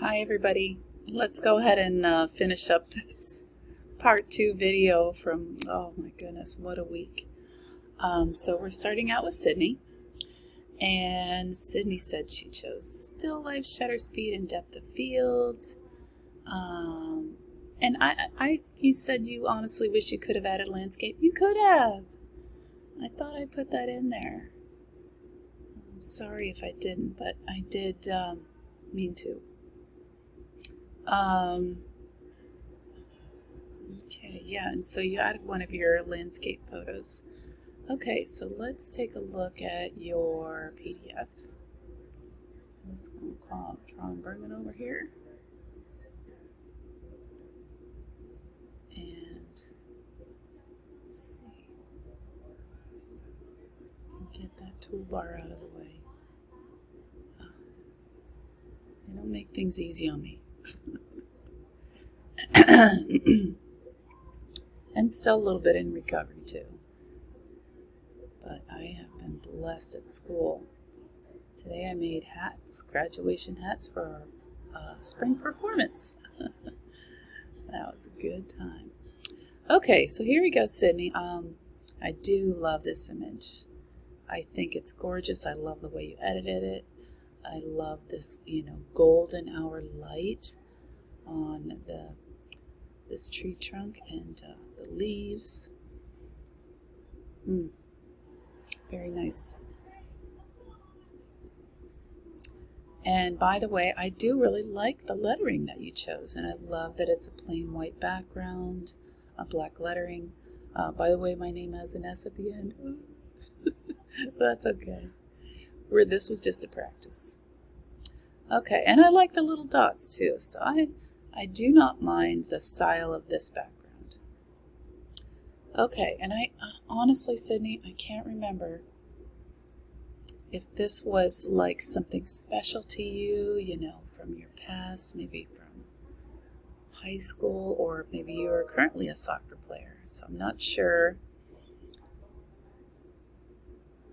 Hi everybody. Let's go ahead and finish up this part 2 video from, oh my goodness, what a week. So we're starting out with Sydney, and Sydney said she chose still life, shutter speed, and depth of field. And you said you honestly wish you could have added landscape. You could have. I thought I put that in there. I'm sorry if I didn't, but I did mean to. Okay, yeah, and so you added one of your landscape photos. Okay, so let's take a look at your PDF. I'm just going to try and bring it over here. And let's see. Get that toolbar out of the way. They don't make things easy on me. And still a little bit in recovery too. But I have been blessed at school. Today I made hats, graduation hats for our spring performance. That was a good time. Okay, so here we go, Sydney. I do love this image. I think it's gorgeous. I love the way you edited it. I love this, golden hour light on this tree trunk and the leaves. Very nice. And by the way, I do really like the lettering that you chose, and I love that it's a plain white background, a black lettering. By the way, my name has an S at the end. That's okay. This was just a practice. Okay, and I like the little dots too, so I do not mind the style of this background. Okay, and I honestly, Sydney, I can't remember if this was like something special to you, from your past, maybe from high school, or maybe you are currently a soccer player, so I'm not sure.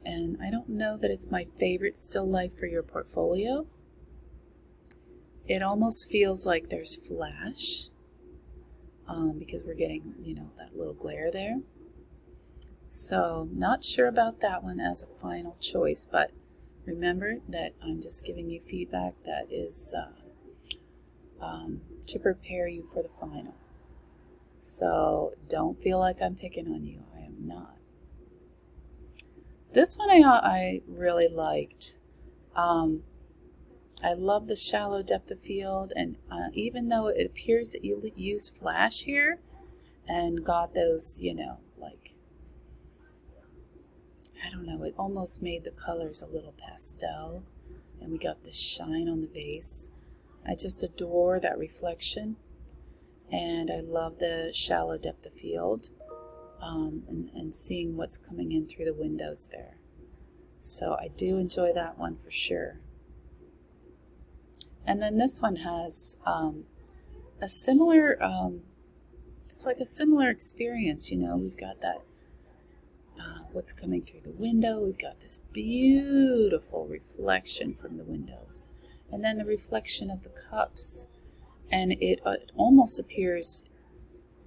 And I don't know that it's my favorite still life for your portfolio. It almost feels like there's flash, because we're getting, that little glare there. So not sure about that one as a final choice, but remember that I'm just giving you feedback that is to prepare you for the final. So don't feel like I'm picking on you. I am not. This one I really liked. I love the shallow depth of field, and even though it appears that you used flash here and got those, I don't know, it almost made the colors a little pastel, and we got this shine on the vase. I just adore that reflection, and I love the shallow depth of field, and seeing what's coming in through the windows there. So I do enjoy that one for sure. And then this one has a similar, it's like a similar experience, we've got that, what's coming through the window, we've got this beautiful reflection from the windows, and then the reflection of the cups, and it almost appears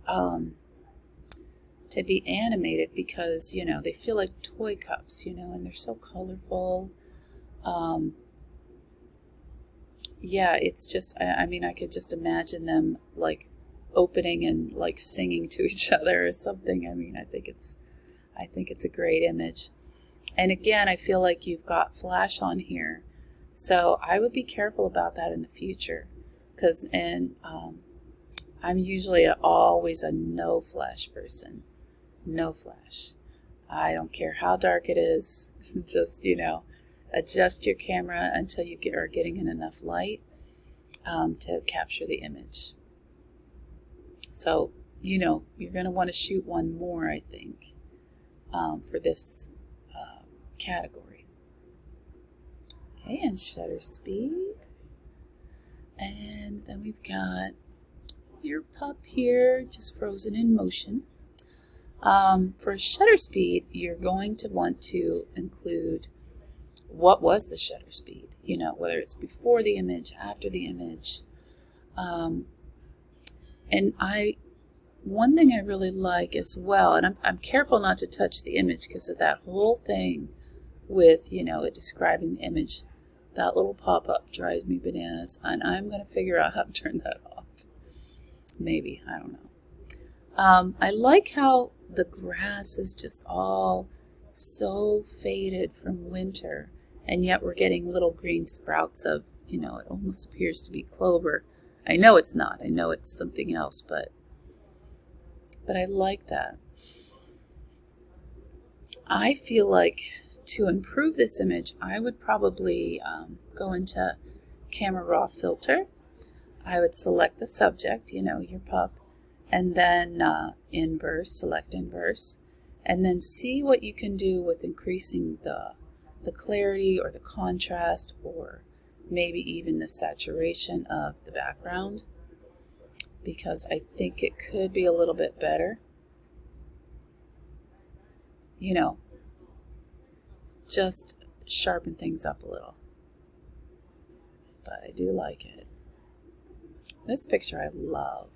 to be animated because, they feel like toy cups, and they're so colorful. Yeah, it's just, I mean, I could just imagine them like opening and like singing to each other or something. I mean, I think it's a great image. And again, I feel like you've got flash on here, so I would be careful about that in the future, because I'm usually always a no flash person. No flash. I don't care how dark it is. Just, adjust your camera until you are getting in enough light to capture the image. So, you're going to want to shoot one more, I think, for this category. Okay, and shutter speed. And then we've got your pup here, just frozen in motion. For shutter speed, you're going to want to include what was the shutter speed, you know, whether it's before the image, after the image. And one thing I really like as well, and I'm careful not to touch the image because of that whole thing with, you know, it describing the image. That little pop-up drives me bananas, and I'm going to figure out how to turn that off. Maybe, I don't know. I like how the grass is just all so faded from winter, and yet we're getting little green sprouts of, you know, it almost appears to be clover. I know it's not. I know it's something else, but I like that. I feel like to improve this image, I would probably go into Camera Raw filter. I would select the subject, you know, your pup, and then inverse, select inverse, and then see what you can do with increasing the clarity or the contrast, or maybe even the saturation of the background, because I think it could be a little bit better. You know, just sharpen things up a little. But I do like it. This picture I love.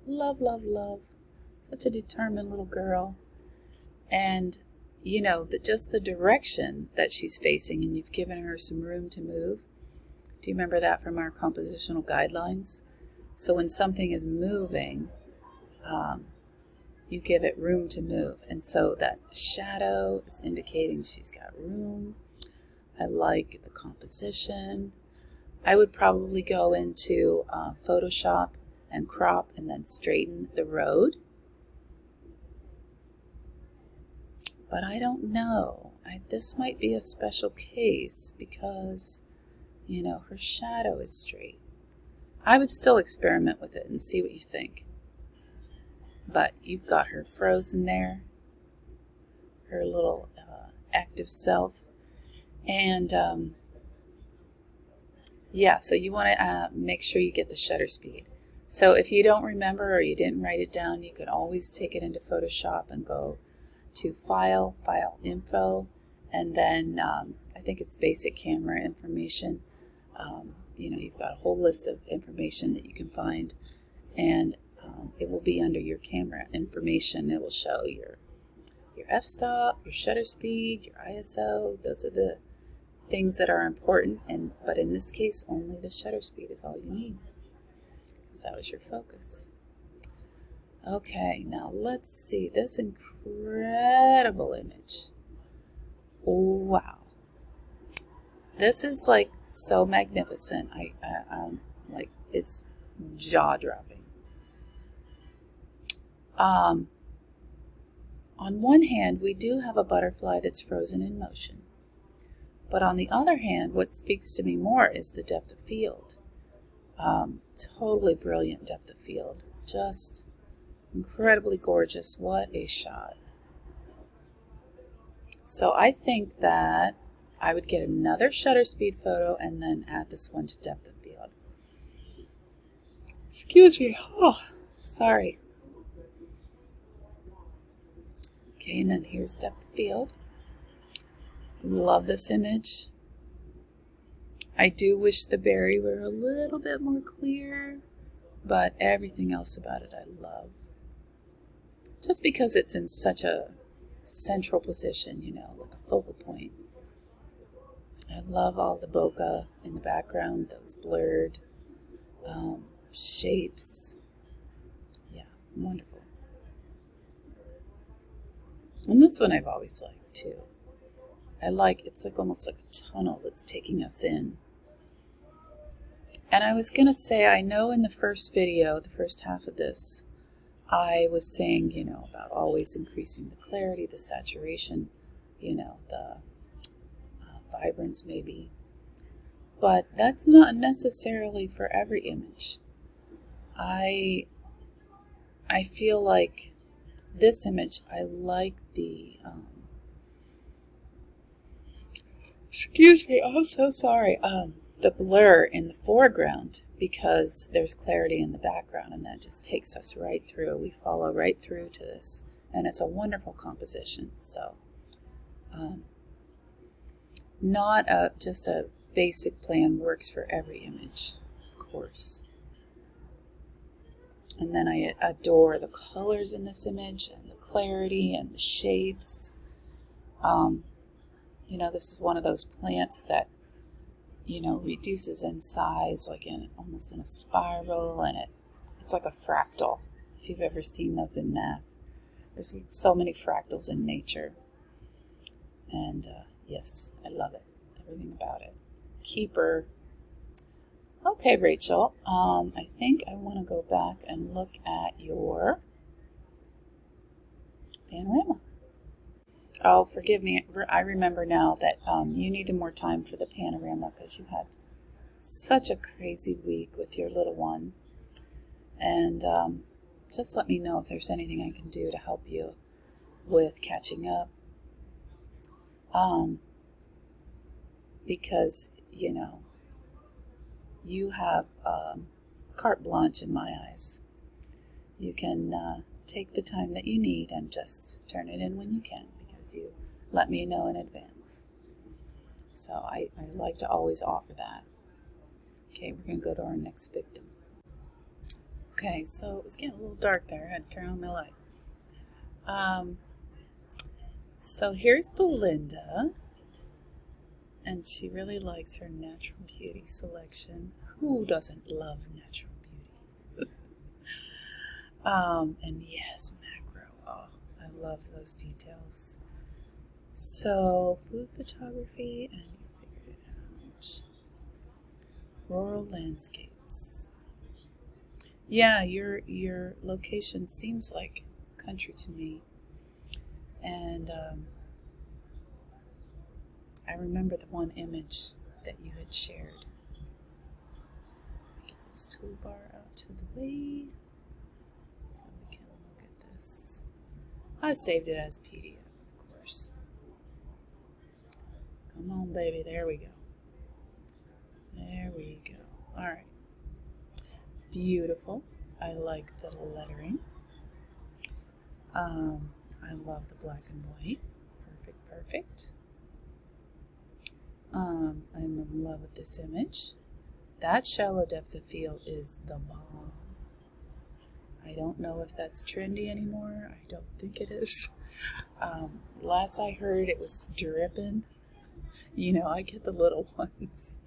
Love, love, love. Such a determined little girl. And, you know, just the direction that she's facing, and you've given her some room to move. Do you remember that from our compositional guidelines? So when something is moving, you give it room to move. And so that shadow is indicating she's got room. I like the composition. I would probably go into Photoshop and crop and then straighten the road. But I don't know. This might be a special case because, you know, her shadow is straight. I would still experiment with it and see what you think. But you've got her frozen there, her little active self. And yeah, so you want to make sure you get the shutter speed. So if you don't remember or you didn't write it down, you can always take it into Photoshop and go to File, File Info, and then I think it's Basic Camera Information. You know, you've got a whole list of information that you can find, and it will be under your camera information. It will show your f-stop, your shutter speed, your ISO. Those are the things that are important, but in this case, only the shutter speed is all you need, because that was your focus. Okay, now let's see this incredible image. Wow, this is like so magnificent. Like, it's jaw-dropping. On one hand, we do have a butterfly that's frozen in motion. But on the other hand, what speaks to me more is the depth of field. Totally brilliant depth of field. Just incredibly gorgeous. What a shot. So I think that I would get another shutter speed photo and then add this one to depth of field. Excuse me. Oh, sorry. Okay, and then here's depth of field. Love this image. I do wish the berry were a little bit more clear, but everything else about it I love. Just because it's in such a central position, you know, like a focal point. I love all the bokeh in the background, those blurred shapes. Yeah, wonderful. And this one I've always liked too. It's like almost like a tunnel that's taking us in. And I was going to say, I know in the first video, the first half of this, I was saying, you know, about always increasing the clarity, the saturation, you know, the vibrance maybe. But that's not necessarily for every image. I feel like this image, I like the, excuse me, I'm so sorry, the blur in the foreground, because there's clarity in the background, and that just takes us right through. We follow right through to this, and it's a wonderful composition. So not just a basic plan works for every image, of course. And then I adore the colors in this image and the clarity and the shapes. This is one of those plants that, reduces in size, like almost in a spiral, and it's like a fractal, if you've ever seen those in math. There's so many fractals in nature. And yes, I love it. Everything about it. Keeper. Okay, Rachel, I think I want to go back and look at your panorama. Oh, forgive me. I remember now that you needed more time for the panorama because you had such a crazy week with your little one. And just let me know if there's anything I can do to help you with catching up. Because, you have carte blanche in my eyes. You can take the time that you need and just turn it in when you can, because you let me know in advance. So I like to always offer that. Okay, we're going to go to our next victim. Okay, so it was getting a little dark there. I had to turn on my light. So here's Belinda, and she really likes her natural beauty selection. Who doesn't love natural beauty? And yes, macro. Oh, I love those details. So, food photography, and you figured it out. Rural landscapes. Yeah, your location seems like country to me. And I remember the one image that you had shared. So get this toolbar out to the way so we can look at this. I saved it as a PDF, of course. Come on, baby. There we go. There we go. All right. Beautiful. I like the lettering. I love the black and white. Perfect. I'm in love with this image. That shallow depth of field is the bomb. I don't know if that's trendy anymore. I don't think it is. Last I heard, it was dripping. I get the little ones.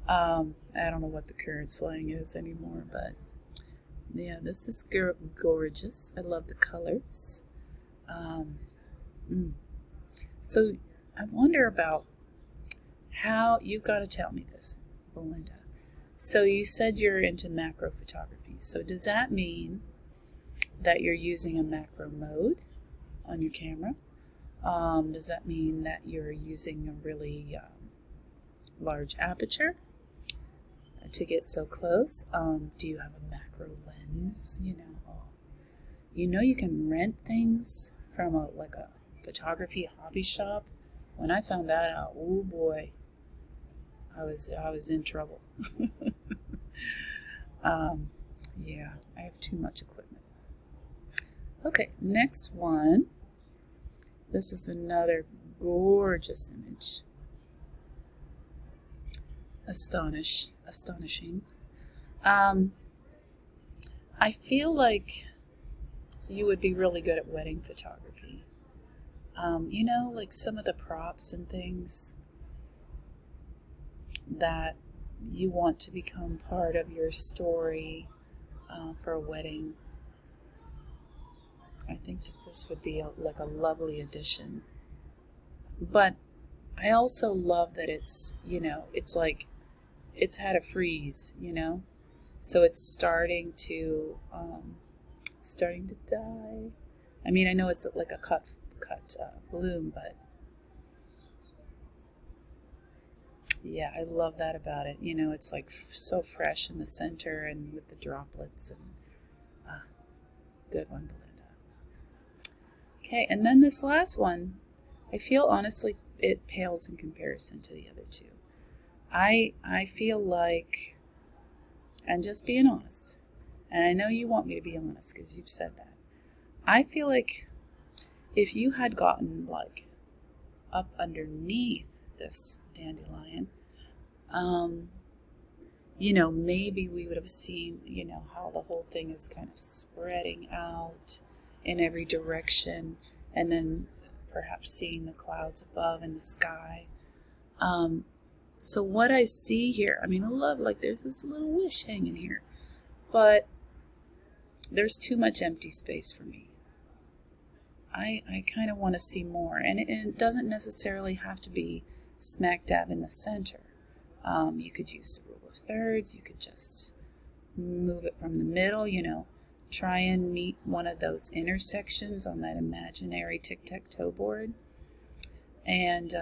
I don't know what the current slang is anymore, but yeah, this is gorgeous. I love the colors. So I wonder about how, you've got to tell me this, Belinda. So you said you're into macro photography. So does that mean that you're using a macro mode on your camera? Does that mean that you're using a really large aperture to get so close? Do you have a macro lens? You can rent things from a photography hobby shop. When I found that out, oh boy, I was in trouble. Yeah, I have too much equipment. Okay, next one. This is another gorgeous image. Astonishing. I feel like you would be really good at wedding photography. Like some of the props and things that you want to become part of your story for a wedding. I think that this would be a lovely addition. But I also love that it's like it's had a freeze, so it's starting to die. I mean, I know it's like a cut bloom, but yeah, I love that about it. It's like so fresh in the center and with the droplets, and good one, Belinda. Okay, and then this last one, I feel honestly it pales in comparison to the other two. I feel like, and just being honest, and I know you want me to be honest because you've said that, I feel like if you had gotten up underneath this dandelion. Maybe we would have seen, how the whole thing is kind of spreading out in every direction, and then perhaps seeing the clouds above in the sky. So what I see here, I love, there's this little wish hanging here, but there's too much empty space for me. I kind of want to see more, and it doesn't necessarily have to be smack dab in the center. You could use the rule of thirds. You could just move it from the middle, try and meet one of those intersections on that imaginary tic-tac-toe board. And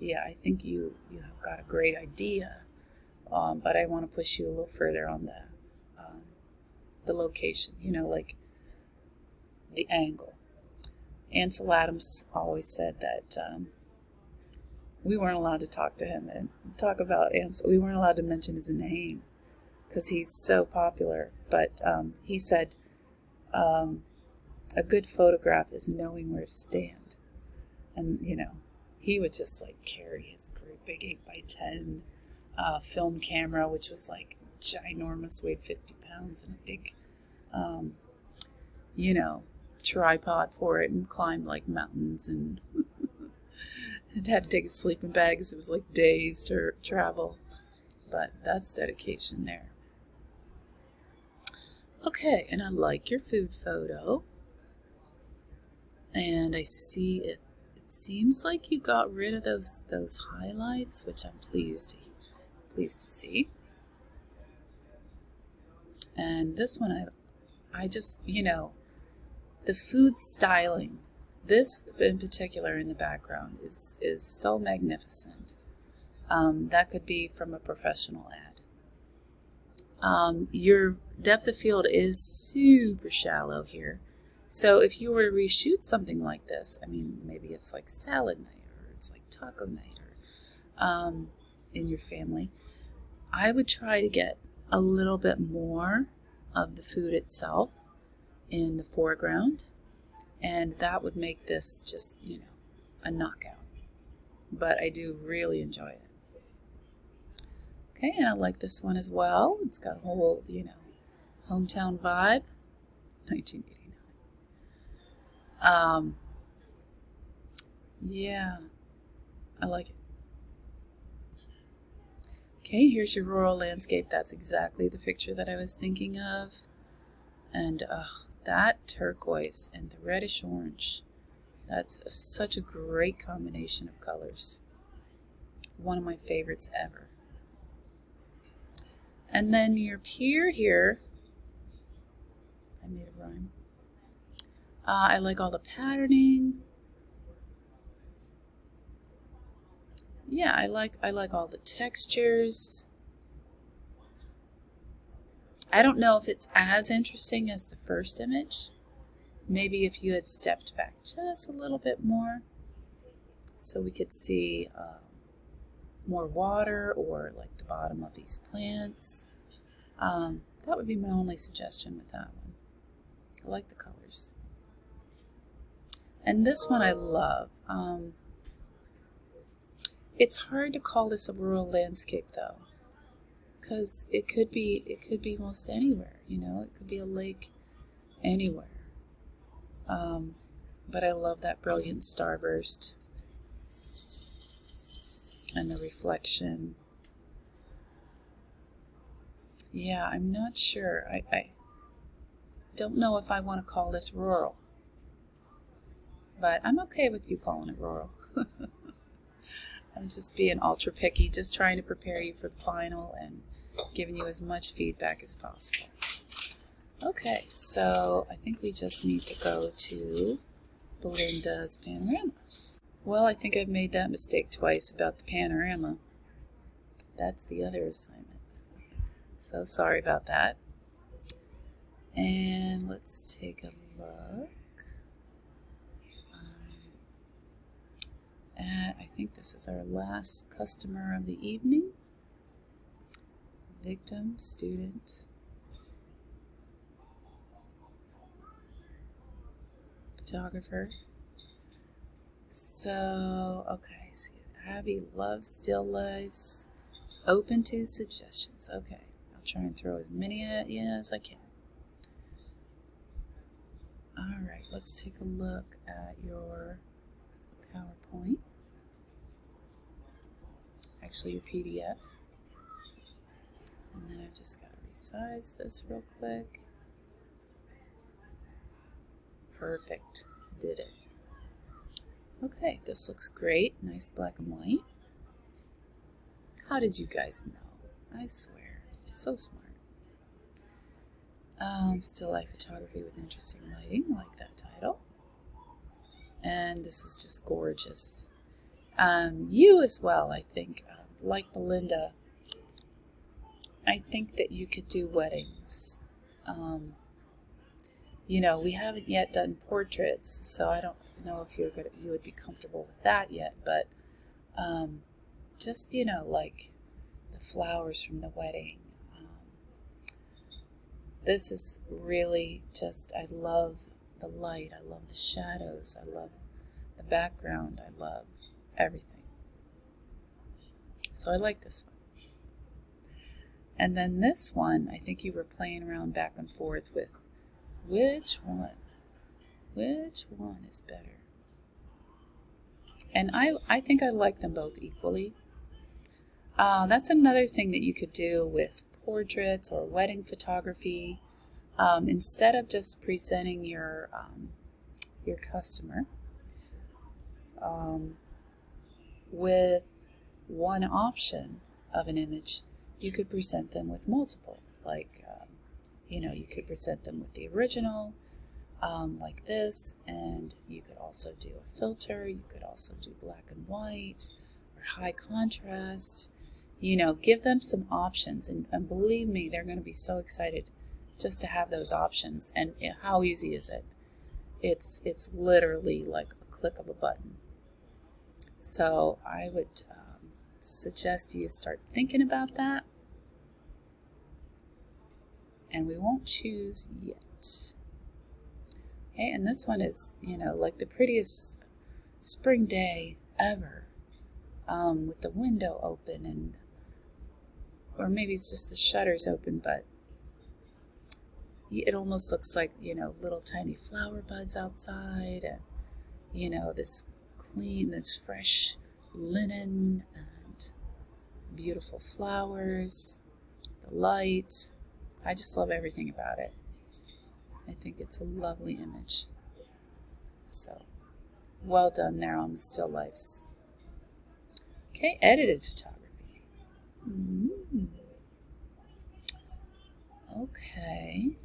I think you have got a great idea, but I want to push you a little further on the location, like the angle. Ansel Adams always said that we weren't allowed to talk to him and talk about Ansel. We weren't allowed to mention his name because he's so popular. But he said a good photograph is knowing where to stand. And, he would just carry his great big 8x10 film camera, which was ginormous, weighed 50 pounds, and a big, tripod for it, and climbed mountains, and had to take a sleeping bag because it was days to travel. But that's dedication there. Okay, and I like your food photo. And I see it seems like you got rid of those highlights, which I'm pleased to see. And this one I just, the food styling, this in particular in the background is so magnificent. That could be from a professional ad. Your depth of field is super shallow here. So if you were to reshoot something like this, maybe it's salad night, or it's taco night, or in your family, I would try to get a little bit more of the food itself in the foreground, and that would make this just, a knockout. But I do really enjoy it. Okay, and I like this one as well. It's got a whole, hometown vibe. 1989. Yeah, I like it. Okay, here's your rural landscape. That's exactly the picture that I was thinking of. And that turquoise and the reddish orange, that's such a great combination of colors. One of my favorites ever. And then your pier here, I made a rhyme. I like all the patterning. Yeah, I like all the textures. I don't know if it's as interesting as the first image. Maybe if you had stepped back just a little bit more, so we could see more water, or the bottom of these plants. That would be my only suggestion with that one. I like the colors. And this one I love. It's hard to call this a rural landscape though, because it could be most anywhere. It could be a lake anywhere. But I love that brilliant starburst and the reflection. Yeah, I'm not sure. I don't know if I want to call this rural, but I'm okay with you calling it rural. I'm just being ultra picky, just trying to prepare you for the final and giving you as much feedback as possible. Okay, so I think we just need to go to Belinda's panorama. Well, I think I've made that mistake twice about the panorama. That's the other assignment. So sorry about that. And let's take a look at, I think this is our last customer of the evening. Victim, student, photographer. So, okay, see, Abby loves still lifes. Open to suggestions. Okay, I'll try and throw as many at you as I can. All right, let's take a look at your PowerPoint. Actually, your PDF. And then I've just got to resize this real quick. Perfect. Did it. Okay, this looks great. Nice black and white. How did you guys know? I swear, you're so smart. Still life photography with interesting lighting, like that title. And this is just gorgeous. You as well, I think, like Belinda, I think that you could do weddings. You know, we haven't yet done portraits, so I don't know if you would be comfortable with that yet, but just, you know, like the flowers from the wedding. This is really just, I love the light, I love the shadows, I love the background, I love everything. So I like this one. And then this one, I think you were playing around back and forth with which one is better. And I think I like them both equally. That's another thing that you could do with portraits or wedding photography. Instead of just presenting your customer with one option of an image, you could present them with multiple. Like, you know, you could present them with the original, like this, and you could also do a filter. You could also do black and white or high contrast. You know, give them some options, and believe me, they're going to be so excited just to have those options. And how easy is it? It's literally like a click of a button. So I would suggest you start thinking about that. And we won't choose yet. Okay, and this one is, you know, like the prettiest spring day ever, with the window open, and or maybe it's just the shutters open, but it almost looks like, you know, little tiny flower buds outside, and, you know, this clean, this fresh linen, and beautiful flowers, the light. I just love everything about it. I think it's a lovely image. So, well done there on the still lifes. Okay, edited photography. Okay.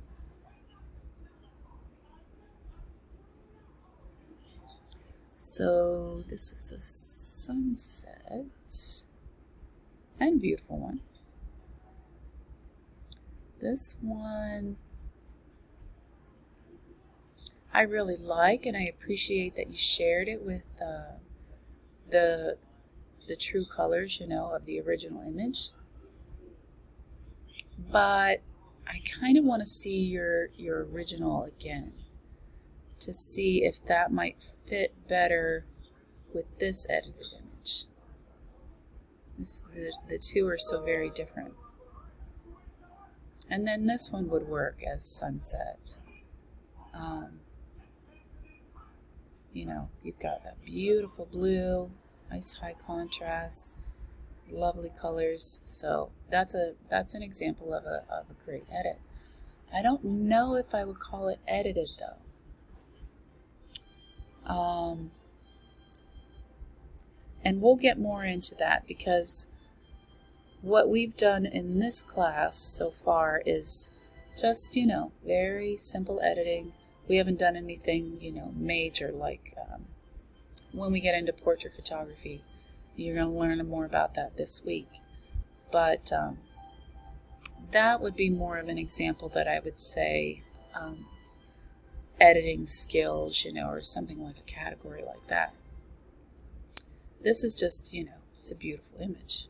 So this is a sunset, and beautiful one. This one I really like, and I appreciate that you shared it with the true colors, you know, of the original image. But I kind of want to see your original again, to see if that might fit better with this edited image. The two are so very different. And then this one would work as sunset. You know, you've got that beautiful blue, nice high contrast, lovely colors. So that's an example of a great edit. I don't know if I would call it edited though. And we'll get more into that, because what we've done in this class so far is just, you know, very simple editing. We haven't done anything, you know, major, like when we get into portrait photography. You're going to learn more about that this week. But that would be more of an example that I would say editing skills, you know, or something like a category like that. This is just, you know, it's a beautiful image.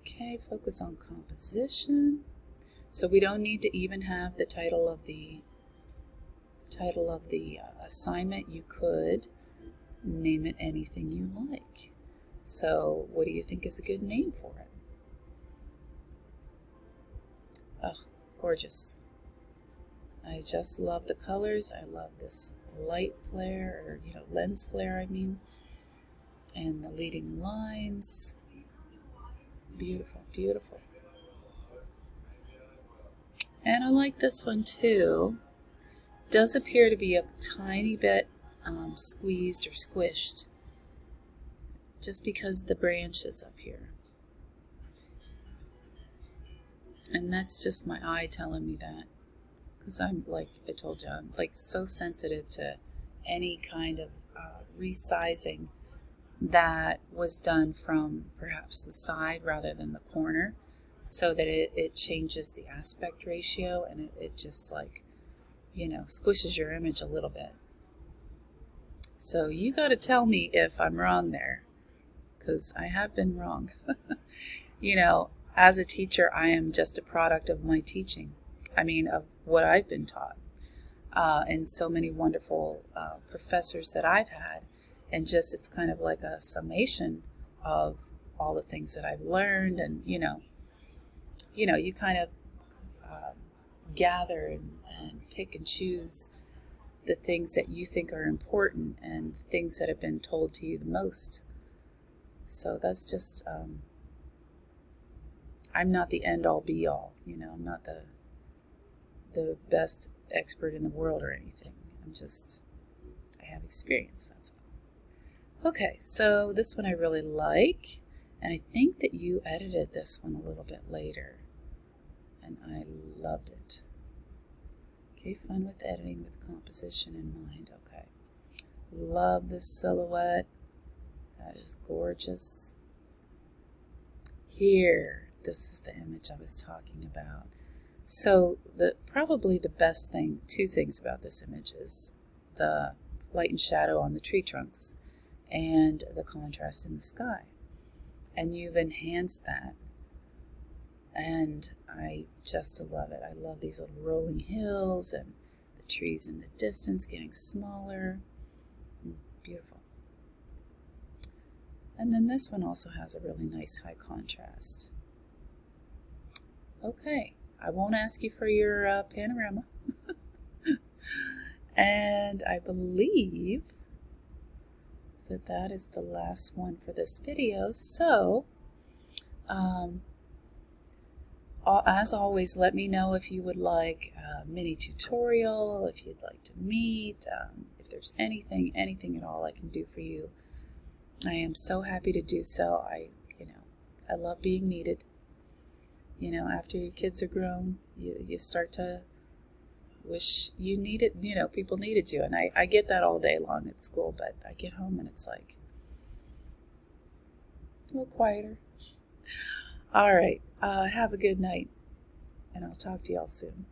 Okay, focus on composition. So we don't need to even have the title of the assignment. You could name it anything you like. So what do you think is a good name for it? Oh, gorgeous. I just love the colors. I love this light flare, or lens flare, I mean, and the leading lines. Beautiful, beautiful. And I like this one too. Does appear to be a tiny bit squeezed or squished, just because of the branches up here. And that's just my eye telling me that. Because I'm, like I told you, I'm like so sensitive to any kind of resizing that was done from perhaps the side rather than the corner, so that it changes the aspect ratio, and it just like, squishes your image a little bit. So you got to tell me if I'm wrong there, because I have been wrong. As a teacher, I am just a product of my teaching. Of what I've been taught. And so many wonderful professors that I've had. And just, it's kind of like a summation of all the things that I've learned. And, you kind of gather and pick and choose the things that you think are important and things that have been told to you the most. So that's just, I'm not the end all be all, I'm not the best expert in the world or anything. I have experience, that's all. Okay, so this one I really like, and I think that you edited this one a little bit later, and I loved it. Okay, fun with editing with composition in mind. Okay, love this silhouette. That is gorgeous. Here, this is the image I was talking about. So probably the best thing, two things about this image is the light and shadow on the tree trunks and the contrast in the sky. And you've enhanced that. And I just love it. I love these little rolling hills and the trees in the distance getting smaller. Beautiful. And then this one also has a really nice high contrast. Okay. I won't ask you for your panorama. And I believe that is the last one for this video. So, as always, let me know if you would like a mini tutorial, if you'd like to meet, if there's anything at all I can do for you. I am so happy to do so. I love being needed. After your kids are grown, you start to wish you needed, people needed you. And I get that all day long at school, but I get home and it's like a little quieter. All right, have a good night, and I'll talk to y'all soon.